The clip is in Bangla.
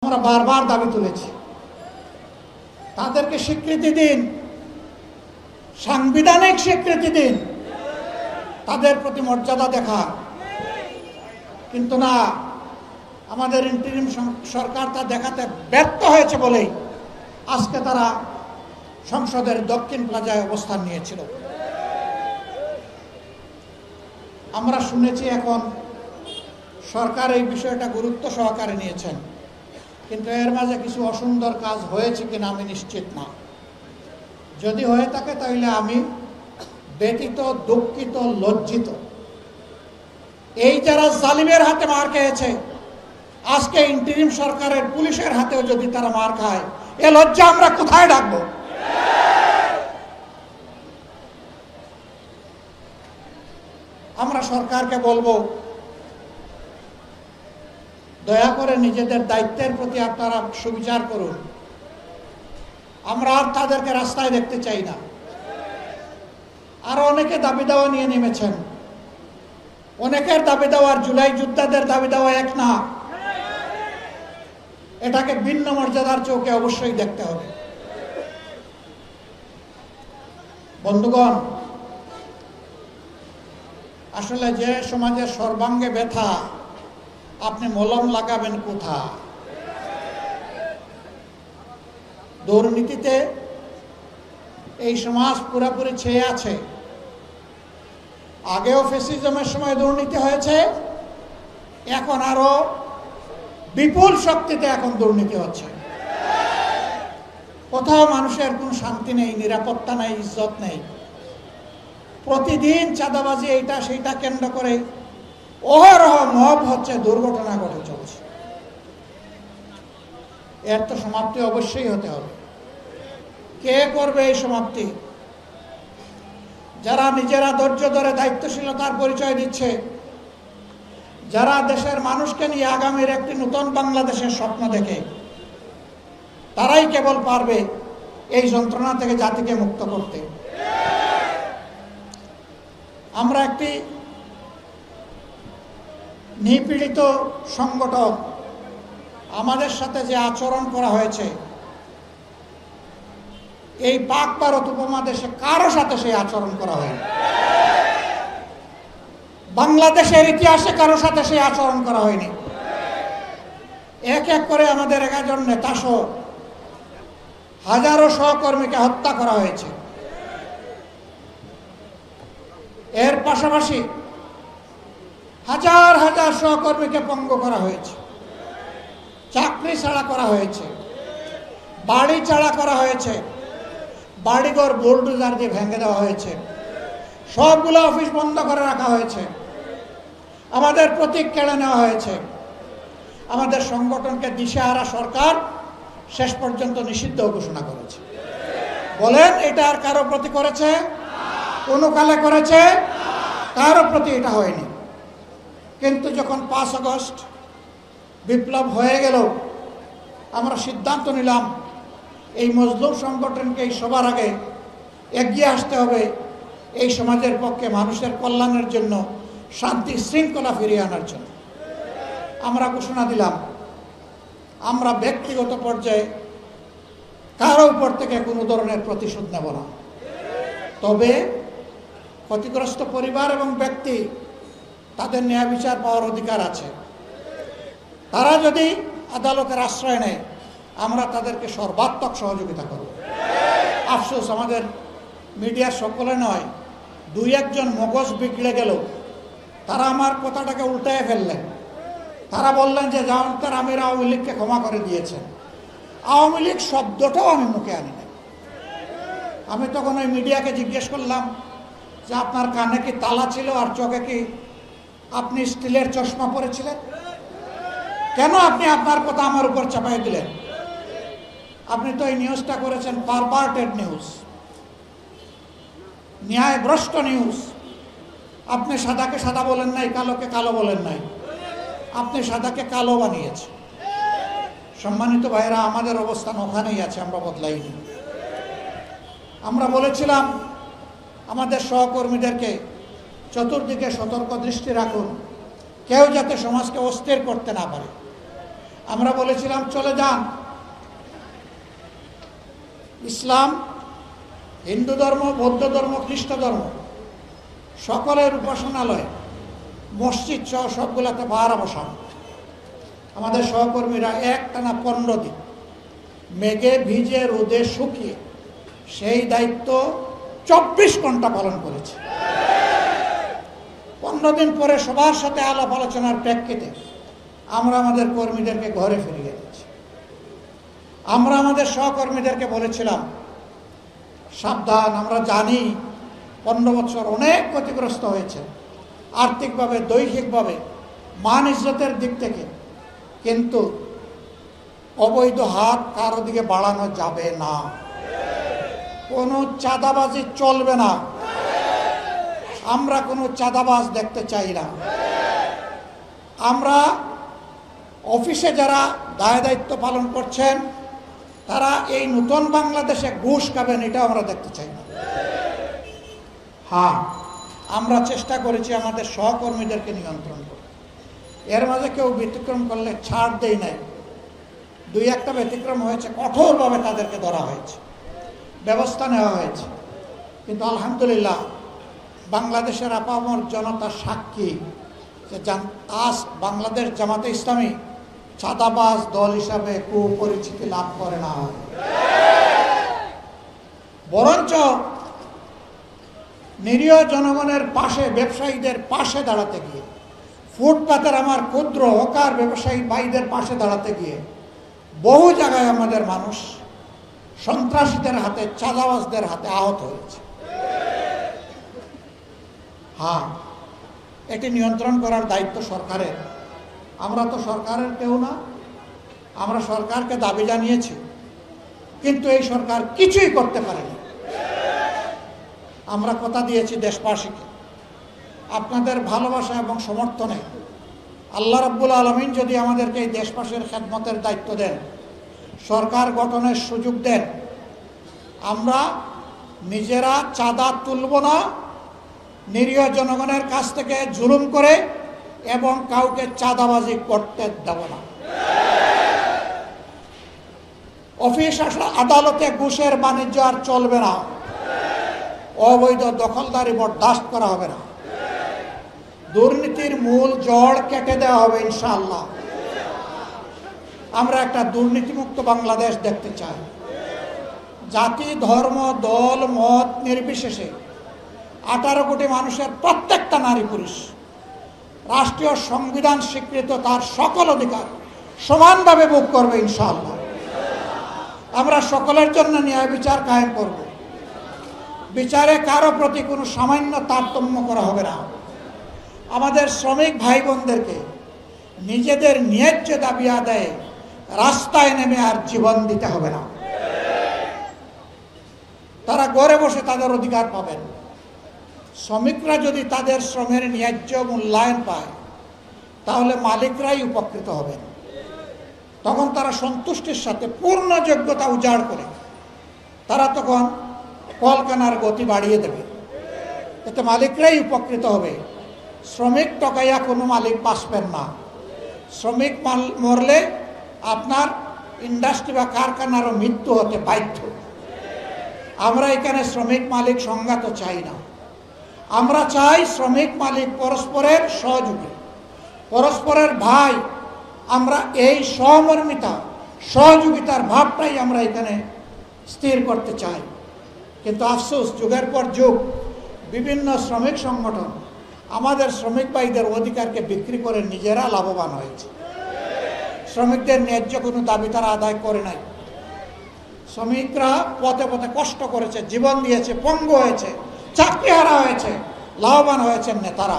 আমরা বারবার দাবি তুলেছি, তাদেরকে স্বীকৃতি দিন, সাংবিধানিক স্বীকৃতি দিন, তাদের প্রতি মর্যাদা দেখা। কিন্তু না, আমাদের ইন্টারিম সরকার তা দেখাতে ব্যর্থ হয়েছে বলেই আজকে তারা সংসদের দক্ষিণ প্লাজায় অবস্থান নিয়েছিল। আমরা শুনেছি এখন সরকার এই বিষয়টা গুরুত্ব সহকারে নিয়েছেন, কিন্তু এর মাঝে কিছু অসুন্দর কাজ হয়েছে কিনা আমি নিশ্চিত না। যদি হয়ে থাকে তাহলে আমি ব্যথিত, দুঃখিত, লজ্জিত। এই যারা জালিমের হাতে মার খেয়েছে, আজকে ইন্টারিম সরকারের পুলিশের হাতেও যদি তারা মার খায়, এ লজ্জা আমরা কোথায় ডাকবো? আমরা সরকারকে বলবো, দয়া করে নিজেদের দায়িত্বের প্রতি আপনারা সুবিচার করুন। আমরা আর তাদেরকে রাস্তায় দেখতে চাই না। আরো অনেকে দাবি দাওয়া নিয়ে নেমেছেন। অনেকের দাবি দেওয়ার জুলাই যোদ্ধাদের দাবি দেওয়া এক না। এটাকে ভিন্ন মর্যাদার চোখে অবশ্যই দেখতে হবে। বন্ধুগণ, আসলে যে সমাজের সর্বাঙ্গে ব্যথা, আপনি মলম লাগাবেন কোথা? দুর্নীতিতে এই সমাজ পুরোপুরি ছেয়ে আছে। আগেও ফ্যাসিজমের সময় দুর্নীতি হয়েছে, এখন আরো বিপুল শক্তিতে এখন দুর্নীতি হচ্ছে। কোথাও মানুষের কোনো শান্তি নেই, নিরাপত্তা নেই, ইজ্জত নেই। প্রতিদিন চাঁদাবাজি এইটা সেইটা কেন্দ্র করে অহরহ মব হচ্ছে, দুর্ঘটনা ঘটে চলছে। এর তো সমাপ্তি অবশ্যই হতে হবে। কে করবে এই সমাপ্তি? যারা নিজেরা ধৈর্য ধরে দায়িত্বশীলতার পরিচয় দিচ্ছে, যারা দেশের মানুষকে নিয়ে আগামীর একটি নতুন বাংলাদেশের স্বপ্ন দেখে, তারাই কেবল পারবে এই যন্ত্রণা থেকে জাতিকে মুক্ত করতে। আমরা একটি নিপীড়িত সংগঠন, আমাদের সাথে যে আচরণ করা হয়েছে, এই পাক ভারত উপমহাদেশে কারো সাথে সেই আচরণ করা হয়নি। বাংলাদেশের ইতিহাসে কারো সাথে সেই আচরণ করা হয়নি। এক এক করে আমাদের 11 জন নেতা সহ হাজারো সহকর্মীকে হত্যা করা হয়েছে। এর পাশাপাশি হাজার হাজার সহকর্মীকে পঙ্গু করা হয়েছে, চাকরি ছাড়া করা হয়েছে, বাড়ি ছাড়া করা হয়েছে, বাড়িঘর বুলডোজার দিয়ে ভেঙে দেওয়া হয়েছে, সবগুলো অফিস বন্ধ করে রাখা হয়েছে, আমাদের প্রতীক কেড়ে নেওয়া হয়েছে। আমাদের সংগঠনকে দিশেহারা সরকার শেষ পর্যন্ত নিষিদ্ধ ঘোষণা করেছে। বলেন, এটা আর কারো প্রতি করেছে? কোন কালে করেছে? কারো প্রতি এটা হয়নি। কিন্তু যখন 5 আগস্ট বিপ্লব হয়ে গেল, আমরা সিদ্ধান্ত নিলাম এই মজলুম সংগঠনকে এই সবার আগে এগিয়ে আসতে হবে, এই সমাজের পক্ষে মানুষের কল্যাণের জন্য, শান্তি শৃঙ্খলা ফিরিয়ে আনার জন্য। আমরা ঘোষণা দিলাম, আমরা ব্যক্তিগত পর্যায়ে কারো উপর থেকে কোনো ধরনের প্রতিশোধ নেব না। তবে ক্ষতিগ্রস্ত পরিবার এবং ব্যক্তি, তাদের ন্যায় বিচার পাওয়ার অধিকার আছে। তারা যদি আদালতের আশ্রয় নেয়, আমরা তাদেরকে সর্বাত্মক সহযোগিতা করব। আফসোস, আমাদের মিডিয়ার সকলে নয়, 2-1 জন মগজ বিগড়ে গেল, তারা আমার কথাটাকে উল্টায় ফেললেন। তারা বললেন যে জামায়াতের আমির আওয়ামী লীগকে ক্ষমা করে দিয়েছেন। আওয়ামী লীগ শব্দটাও আমি মুখে আনি নাই। আমি তখন ওই মিডিয়াকে জিজ্ঞেস করলাম যে আপনার কানে কি তালা ছিল আর চোখে কি আপনি স্টিলের চশমা পরেছিলেন? কেন আপনি আপনার কথা আমার উপর চাপাই দিলেন? আপনি তো এই নিউজটা করেছেন পারভার্টেড নিউজ, ন্যায়ভ্রষ্ট নিউজ। আপনি সাদাকে সাদা বলেন নাই, কালোকে কালো বলেন নাই, আপনি সাদাকে কালো বানিয়েছেন। সম্মানিত ভাইরা, আমাদের অবস্থান ওখানেই আছে, আমরা বদলাইনি। আমরা বলেছিলাম আমাদের সহকর্মীদেরকে চতুর্দিকে সতর্ক দৃষ্টি রাখুন, কেউ যাতে সমাজকে অস্থির করতে না পারে। আমরা বলেছিলাম চলে যান, ইসলাম, হিন্দু ধর্ম, বৌদ্ধ ধর্ম, খ্রিস্ট ধর্ম সকলের উপাসনালয়, মসজিদ সহ সবগুলাতে পাহারা বসান। আমাদের সহকর্মীরা একটানা 15 দিন মেঘে ভিজে রোদে শুকিয়ে সেই দায়িত্ব 24 ঘন্টা পালন করেছে। 15 দিন পরে সবার সাথে আলাপ আলোচনার প্রেক্ষিতে আমরা আমাদের কর্মীদেরকে ঘরে ফিরিয়ে দিয়েছি। আমরা আমাদের সহকর্মীদেরকে বলেছিলাম, সাবধান, আমরা জানি 15 বছর অনেক ক্ষতিগ্রস্ত হয়েছে আর্থিকভাবে, দৈহিকভাবে, মান ইজ্জতের দিক থেকে, কিন্তু অবৈধ হাত কারো দিকে বাড়ানো যাবে না, কোনো চাঁদাবাজি চলবে না, আমরা কোনো চাঁদাবাজ দেখতে চাই না। আমরা অফিসে যারা দায় দায়িত্ব পালন করছেন তারা এই নতুন বাংলাদেশে ঘুষ খাবেন, এটা আমরা দেখতে চাই না। হ্যাঁ, আমরা চেষ্টা করেছি আমাদের সহকর্মীদেরকে নিয়ন্ত্রণ করতে। এর মাঝে কেউ ব্যতিক্রম করলে ছাড় দেই নাই, 2-1টা ব্যতিক্রম হয়েছে, কঠোরভাবে তাদেরকে ধরা হয়েছে, ব্যবস্থা নেওয়া হয়েছে। কিন্তু আলহামদুলিল্লাহ বাংলাদেশের আপামর জনতা সাক্ষী যে আজ বাংলাদেশ জামাতে ইসলামী চাঁদাবাজ দল হিসাবে কুপরিচিতি লাভ করে না, বরঞ্চ নিরীহ জনগণের পাশে, ব্যবসায়ীদের পাশে দাঁড়াতে গিয়ে, ফুটপাতের আমার ক্ষুদ্র হকার ব্যবসায়ী ভাইদের পাশে দাঁড়াতে গিয়ে বহু জায়গায় আমাদের মানুষ সন্ত্রাসীদের হাতে, চাঁদাবাজদের হাতে আহত হয়েছে। হ্যাঁ, এটি নিয়ন্ত্রণ করার দায়িত্ব সরকারের। আমরা তো সরকারের কেউ না, আমরা সরকারকে দাবি জানিয়েছি, কিন্তু এই সরকার কিছুই করতে পারেনি। আমরা কথা দিয়েছি দেশবাসীকে, আপনাদের ভালোবাসা এবং সমর্থনে আল্লাহ রাব্বুল আলামিন যদি আমাদেরকে এই দেশবাসীর খেদমতের দায়িত্ব দেন, সরকার গঠনের সুযোগ দেন, আমরা নিজেরা চাঁদা তুলব না, নিরীহ জনগণের কাছ থেকে জুলুম করে এবং কাউকে চাঁদাবাজি করতে দেব না। অফিস আদালতে ঘুষের বাণিজ্য আর চলবে না, অবৈধ দখলদারি বরদাস্ত করা হবে না, দুর্নীতির মূল জড় কেটে দেওয়া হবে ইনশাআল্লাহ। আমরা একটা দুর্নীতিমুক্ত বাংলাদেশ দেখতে চাই। জাতি, ধর্ম, দল, মত নির্বিশেষে 18 কোটি মানুষের প্রত্যেকটা নারী পুরুষ রাষ্ট্রীয় সংবিধান স্বীকৃত তার সকল অধিকার সমানভাবে ভোগ করবে ইনশাআল্লাহ। আমরা সকলের জন্য ন্যায় বিচার কায়েম করব, বিচারে কারো প্রতি কোনো সামান্য তারতম্য করা হবে না। আমাদের শ্রমিক ভাই বোনদেরকে নিজেদের ন্যায্য দাবি আদায়ে রাস্তায় নেমে আর জীবন দিতে হবে না। তারা ঘরে বসে তাদের অধিকার পাবেন। শ্রমিকরা যদি তাদের শ্রমের ন্যায্য মূল্যায়ন পায় তাহলে মালিকরাই উপকৃত হবেন। তখন তারা সন্তুষ্টির সাথে পূর্ণ যোগ্যতা উজাড় করে তারা তখন কলকারখানার গতি বাড়িয়ে দেবে, এতে মালিকরাই উপকৃত হবে। শ্রমিক টকাইয়া কোনো মালিক বাঁচবেন না। শ্রমিক মরলে আপনার ইন্ডাস্ট্রি বা কারখানারও মৃত্যু হতে বাধ্য। আমরা এখানে শ্রমিক মালিক সংঘাত চাই না, আমরা চাই শ্রমিক মালিক পরস্পরের সহযোগী, পরস্পরের ভাই। আমরা এই সহমর্মিতা, সহযোগিতার ভাবটাই আমরা এখানে স্থির করতে চাই। কিন্তু আফসোস, যুগের পর যুগ বিভিন্ন শ্রমিক সংগঠন আমাদের শ্রমিক ভাইদের অধিকারকে বিক্রি করে নিজেরা লাভবান হয়েছে। শ্রমিকদের ন্যায্য কোনো দাবি তারা আদায় করে নাই। শ্রমিকরা পথে পথে কষ্ট করেছে, জীবন দিয়েছে, পঙ্গু হয়েছে, চাকরি হারা হয়েছে, লাভবান হয়েছেন নেতারা।